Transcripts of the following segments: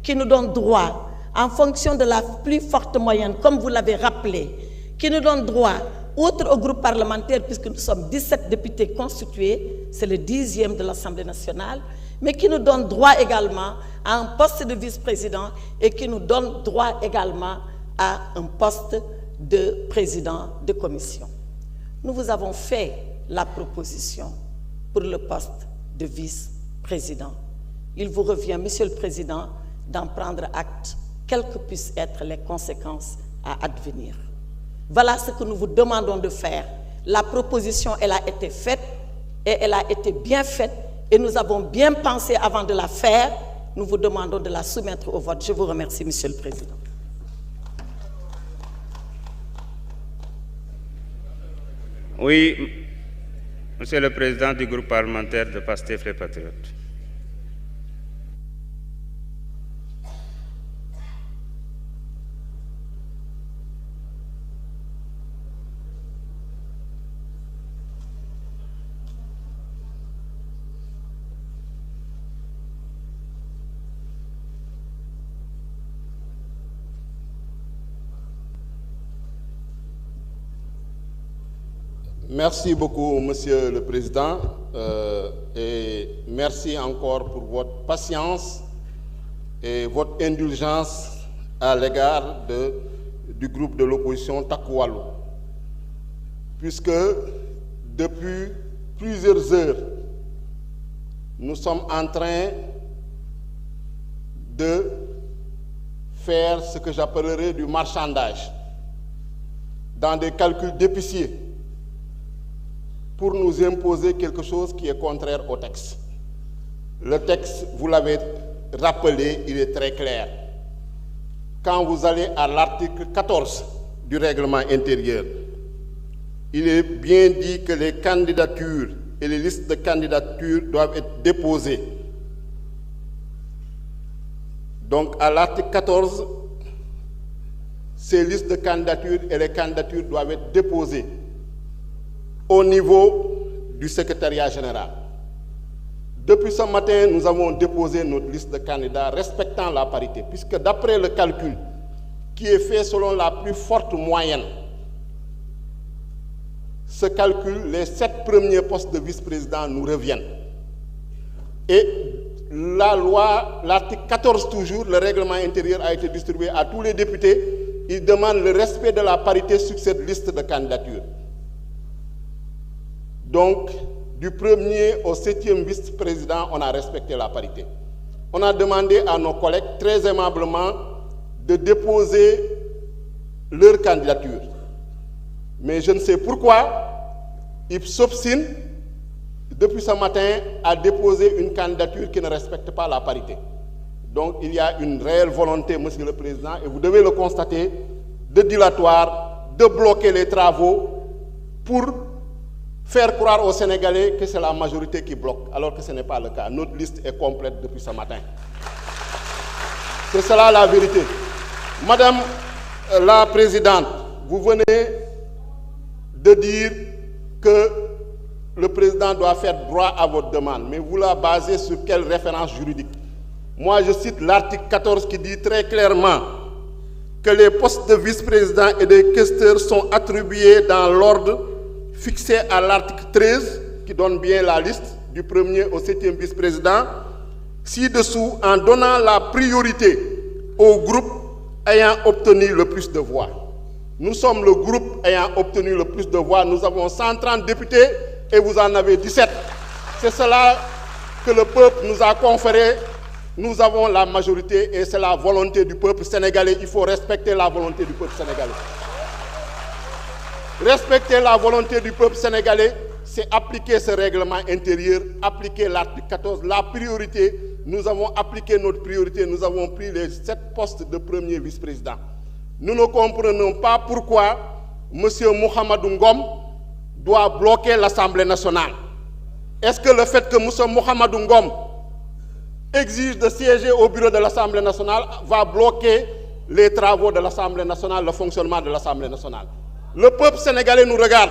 qui nous donne droit, en fonction de la plus forte moyenne, comme vous l'avez rappelé, qui nous donne droit, outre au groupe parlementaire, puisque nous sommes 17 députés constitués, c'est le 10e de l'Assemblée nationale, mais qui nous donne droit également à un poste de vice-président et qui nous donne droit également à un poste de président de commission. Nous vous avons fait la proposition pour le poste de vice-président. Il vous revient, Monsieur le Président, d'en prendre acte, quelles que puissent être les conséquences à advenir. Voilà ce que nous vous demandons de faire. La proposition, elle a été faite et elle a été bien faite et nous avons bien pensé avant de la faire. Nous vous demandons de la soumettre au vote. Je vous remercie, Monsieur le Président. Oui, Monsieur le Président du groupe parlementaire de PASTEF les Patriotes. Merci beaucoup, Monsieur le Président, et merci encore pour votre patience et votre indulgence à l'égard du groupe de l'opposition Takku Wallu, puisque depuis plusieurs heures, nous sommes en train de faire ce que j'appellerais du marchandage, dans des calculs d'épicier, pour nous imposer quelque chose qui est contraire au texte. Le texte, vous l'avez rappelé, il est très clair. Quand vous allez à l'article 14 du règlement intérieur, il est bien dit que les candidatures et les listes de candidatures doivent être déposées. Donc à l'article 14, ces listes de candidatures et les candidatures doivent être déposées au niveau du secrétariat général. Depuis ce matin, nous avons déposé notre liste de candidats respectant la parité, puisque d'après le calcul qui est fait selon la plus forte moyenne, ce calcul, les 7 premiers postes de vice-président nous reviennent. Et la loi, l'article 14 toujours, le règlement intérieur a été distribué à tous les députés. Il demande le respect de la parité sur cette liste de candidatures. Donc, du 1er au 7e vice-président, on a respecté la parité. On a demandé à nos collègues, très aimablement, de déposer leur candidature. Mais je ne sais pourquoi, ils s'obstinent, depuis ce matin, à déposer une candidature qui ne respecte pas la parité. Donc, il y a une réelle volonté, Monsieur le Président, et vous devez le constater, de dilatoire, de bloquer les travaux pour faire croire aux Sénégalais que c'est la majorité qui bloque, alors que ce n'est pas le cas. Notre liste est complète depuis ce matin. C'est cela la vérité. Madame la Présidente, vous venez de dire que le Président doit faire droit à votre demande, mais vous la basez sur quelle référence juridique? Moi, je cite l'article 14 qui dit très clairement que les postes de vice-président et de questeurs sont attribués dans l'ordre fixé à l'article 13, qui donne bien la liste du 1er au 7e vice-président, ci-dessous en donnant la priorité au groupe ayant obtenu le plus de voix. Nous sommes le groupe ayant obtenu le plus de voix. Nous avons 130 députés et vous en avez 17. C'est cela que le peuple nous a conféré. Nous avons la majorité et c'est la volonté du peuple sénégalais. Il faut respecter la volonté du peuple sénégalais. Respecter la volonté du peuple sénégalais, c'est appliquer ce règlement intérieur, appliquer l'article 14, la priorité. Nous avons appliqué notre priorité, nous avons pris les 7 postes de premier vice-président. Nous ne comprenons pas pourquoi M. Mohamedou Ngom doit bloquer l'Assemblée nationale. Est-ce que le fait que M. Mohamedou Ngom exige de siéger au bureau de l'Assemblée nationale va bloquer les travaux de l'Assemblée nationale, le fonctionnement de l'Assemblée nationale? Le peuple sénégalais nous regarde.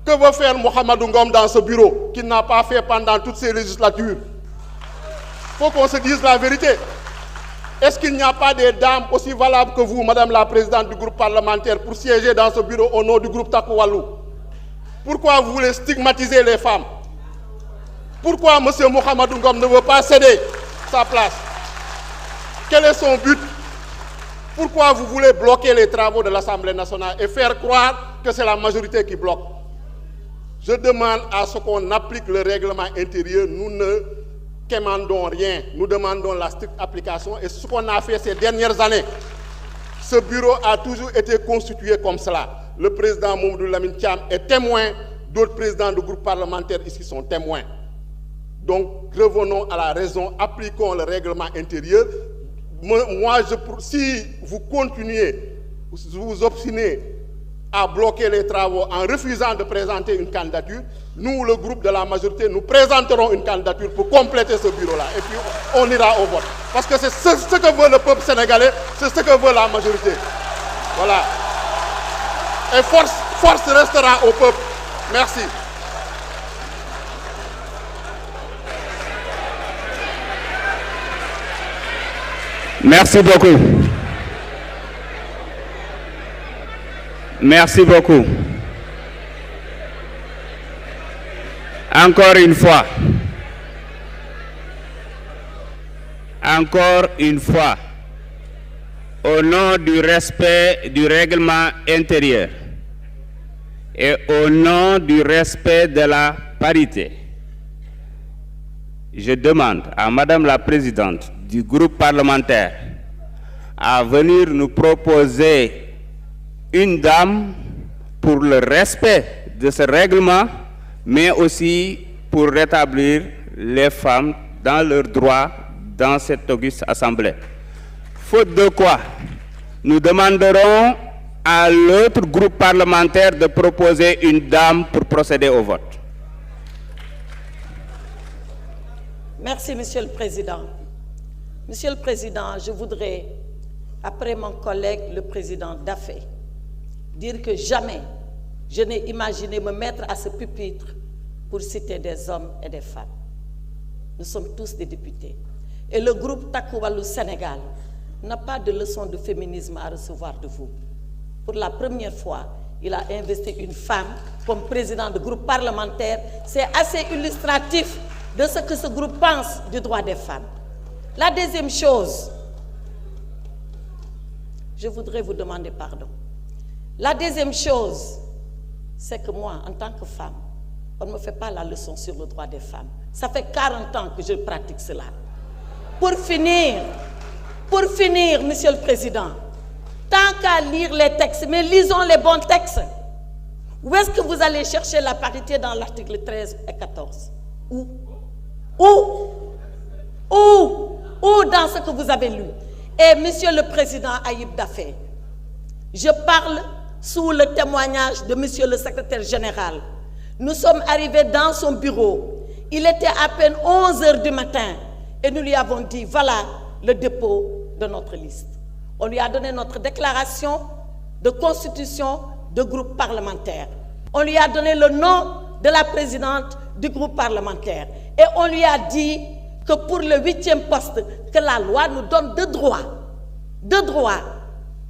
Que veut faire Mohamedou Ngom dans ce bureau qu'il n'a pas fait pendant toutes ces législatures? Il faut qu'on se dise la vérité. Est-ce qu'il n'y a pas des dames aussi valables que vous, Madame la Présidente du groupe parlementaire, pour siéger dans ce bureau au nom du groupe Takku Wallu? Pourquoi vous voulez stigmatiser les femmes? Pourquoi M. Mohamedou Ngom ne veut pas céder sa place? Quel est son but? Pourquoi vous voulez bloquer les travaux de l'Assemblée nationale et faire croire que c'est la majorité qui bloque? Je demande à ce qu'on applique le règlement intérieur. Nous ne quémandons rien. Nous demandons la stricte application. Et ce qu'on a fait ces dernières années, ce bureau a toujours été constitué comme cela. Le président Mamadou Lamine Thiam est témoin. D'autres présidents du groupe parlementaire ici sont témoins. Donc, revenons à la raison. Appliquons le règlement intérieur. Moi, si vous continuez, vous obstinez à bloquer les travaux en refusant de présenter une candidature, nous, le groupe de la majorité, nous présenterons une candidature pour compléter ce bureau-là. Et puis, on ira au vote. Parce que c'est ce que veut le peuple sénégalais, c'est ce que veut la majorité. Voilà. Et force restera au peuple. Merci. Merci beaucoup. Merci beaucoup. Encore une fois, au nom du respect du règlement intérieur et au nom du respect de la parité, je demande à Madame la Présidente du groupe parlementaire à venir nous proposer une dame pour le respect de ce règlement, mais aussi pour rétablir les femmes dans leurs droits dans cette auguste assemblée. Faute de quoi, nous demanderons à l'autre groupe parlementaire de proposer une dame pour procéder au vote. Merci, Monsieur le Président. Monsieur le Président, je voudrais, après mon collègue, le Président Daffé, dire que jamais je n'ai imaginé me mettre à ce pupitre pour citer des hommes et des femmes. Nous sommes tous des députés. Et le groupe Takku Wallu Sénégal n'a pas de leçon de féminisme à recevoir de vous. Pour la première fois, il a investi une femme comme président de groupe parlementaire. C'est assez illustratif de ce que ce groupe pense du droit des femmes. La deuxième chose, je voudrais vous demander pardon. La deuxième chose, c'est que moi, en tant que femme, on ne me fait pas la leçon sur le droit des femmes. Ça fait 40 ans que je pratique cela. Pour finir, Monsieur le Président, tant qu'à lire les textes, mais lisons les bons textes. Où est-ce que vous allez chercher la parité dans l'article 13 et 14? Où dans ce que vous avez lu? Et Monsieur le Président Ayib Daffé, je parle sous le témoignage de Monsieur le Secrétaire général. Nous sommes arrivés dans son bureau. Il était à peine 11 heures du matin et nous lui avons dit, voilà le dépôt de notre liste. On lui a donné notre déclaration de constitution de groupe parlementaire. On lui a donné le nom de la présidente du groupe parlementaire. Et on lui a dit que pour le 8e poste que la loi nous donne de droit,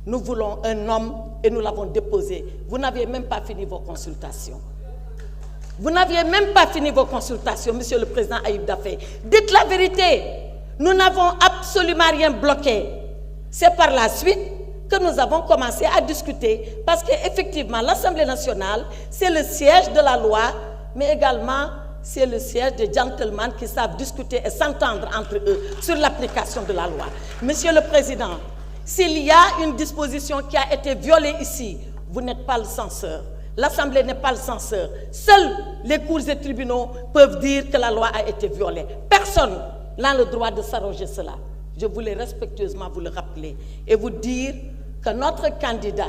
nous voulons un homme et nous l'avons déposé. Vous n'aviez même pas fini vos consultations. Vous n'aviez même pas fini vos consultations, Monsieur le Président Ayib Daffé. Dites la vérité. Nous n'avons absolument rien bloqué. C'est par la suite que nous avons commencé à discuter parce qu'effectivement, l'Assemblée nationale, c'est le siège de la loi, mais également, c'est le siège des gentlemen qui savent discuter et s'entendre entre eux sur l'application de la loi. Monsieur le Président, s'il y a une disposition qui a été violée ici, vous n'êtes pas le censeur. L'Assemblée n'est pas le censeur. Seuls les cours et tribunaux peuvent dire que la loi a été violée. Personne n'a le droit de s'arroger cela. Je voulais respectueusement vous le rappeler et vous dire que notre candidat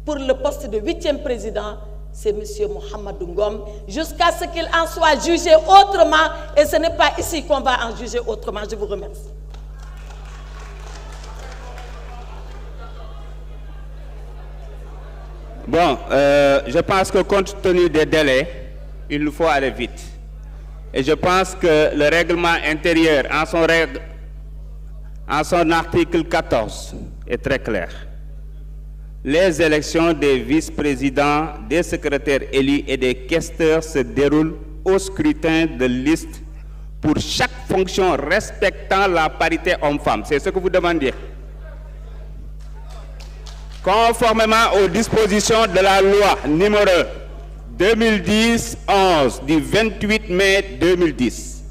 pour le poste de 8e président, c'est M. Mohamedou Ngom, jusqu'à ce qu'il en soit jugé autrement, et ce n'est pas ici qu'on va en juger autrement. Je vous remercie. Bon, je pense que compte tenu des délais, il nous faut aller vite. Et je pense que le règlement intérieur, en son règle, en son article 14, est très clair. Les élections des vice-présidents, des secrétaires élus et des questeurs se déroulent au scrutin de liste pour chaque fonction respectant la parité homme-femme. C'est ce que vous demandiez. Conformément aux dispositions de la loi numéro 2010-11 du 28 mai 2010,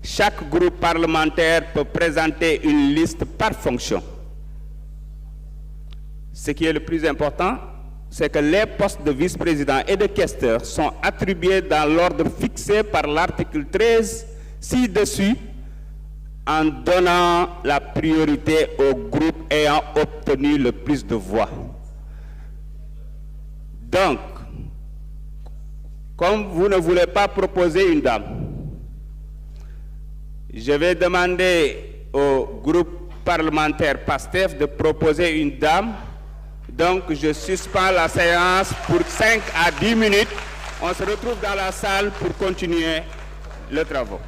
chaque groupe parlementaire peut présenter une liste par fonction. Ce qui est le plus important, c'est que les postes de vice-président et de questeur sont attribués dans l'ordre fixé par l'article 13 ci-dessus, en donnant la priorité au groupe ayant obtenu le plus de voix. Donc, comme vous ne voulez pas proposer une dame, je vais demander au groupe parlementaire PASTEF de proposer une dame. Donc, je suspends la séance pour 5 à 10 minutes. On se retrouve dans la salle pour continuer le travail.